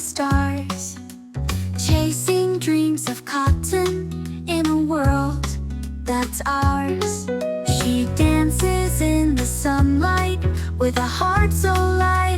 stars, chasing dreams of cotton in a world that's ours. She dances in the sunlight with a heart so light.